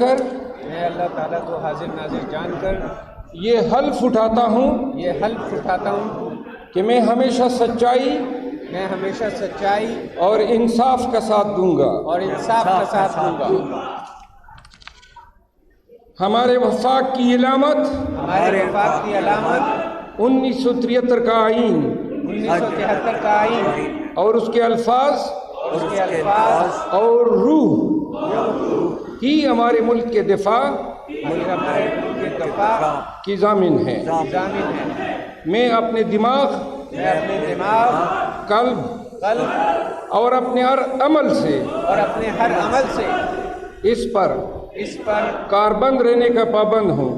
کر میں اللہ تعالیٰ کو حاضر ناظر جان کر یہ حلف اٹھاتا ہوں کہ میں ہمیشہ سچائی اور انصاف کا ساتھ دوں گا ہمارے وفاق کی علامت 1973 کا آئین اور اس کے الفاظ اور روح ہی ہمارے ملک کے دفاع کی ضامن ہے. میں اپنے دماغ قلب اور اپنے ہر عمل سے اس پر کاربند رہنے کا پابند ہوں.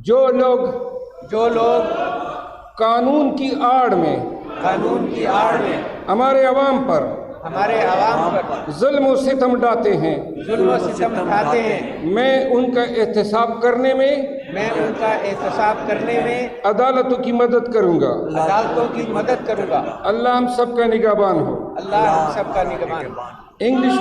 جو لوگ قانون کی آڑ میں ہمارے عوام پر ظلم و ستم ڈھاتے ہیں میں ان کا احتساب کرنے میں عدالتوں کی مدد کروں گا. اللہ ہم سب کا نگہبان ہو. انگلش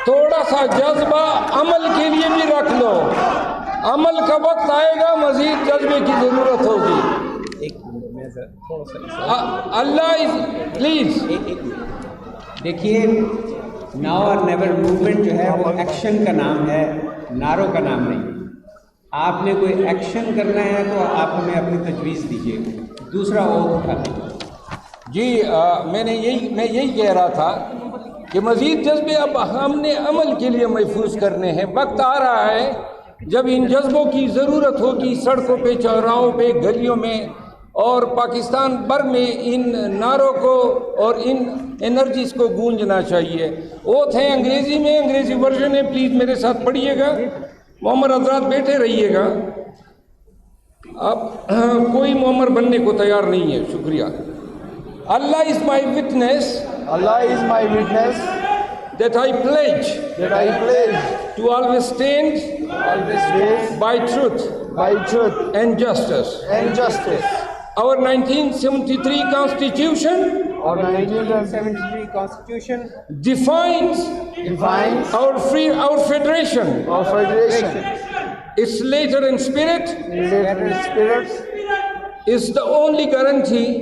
تھوڑا سا جذبہ عمل کے لیے بھی رکھ لو. عمل کا وقت آئے گا مزید جذبے کی ضرورت ہوگی. اللہ پلیز دیکھیے ناؤ اور نیور موومنٹ جو ہے وہ ایکشن کا نام ہے، نعروں کا نام نہیں. آپ نے کوئی ایکشن کرنا ہے تو آپ ہمیں اپنی تجویز دیجیے. دوسرا اوتھ اٹھا دیجیے. جی میں یہی کہہ رہا تھا کہ مزید جذبے اب ہم نے عمل کے لیے محفوظ کرنے ہیں. وقت آ رہا ہے جب ان جذبوں کی ضرورت ہوگی. سڑکوں پہ، چوراہوں پہ، گلیوں میں اور پاکستان بھر میں ان نعروں کو اور ان انرجیز کو گونجنا چاہیے. اوتھ ہے انگریزی میں، انگریزی ورژن ہے، پلیز میرے ساتھ پڑھیے گا. معمر حضرات بیٹھے رہیے گا. اب کوئی معمر بننے کو تیار نہیں ہے. شکریہ. Allah is my witness that I pledge to always stand by truth and justice. Our 1973 Constitution defines our federation. Its letter and spirit is the only guarantee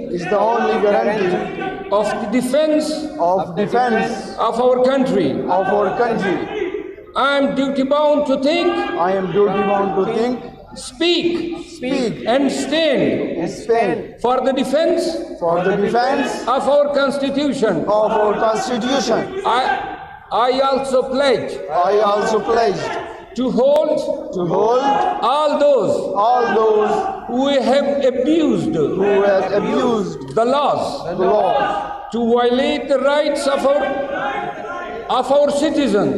of the defense of our country. I am duty bound to think, speak and stand for the defense of our Constitution. I also pledge to hold all those who have abused the laws, to violate the rights of our citizens,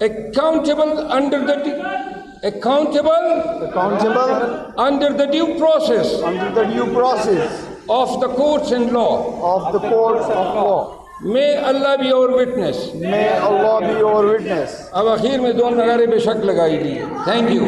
accountable under the due process of the courts and law. May Allah be our witness. اب اخیر میں دو نعرے بے شک لگائی دی. Thank you.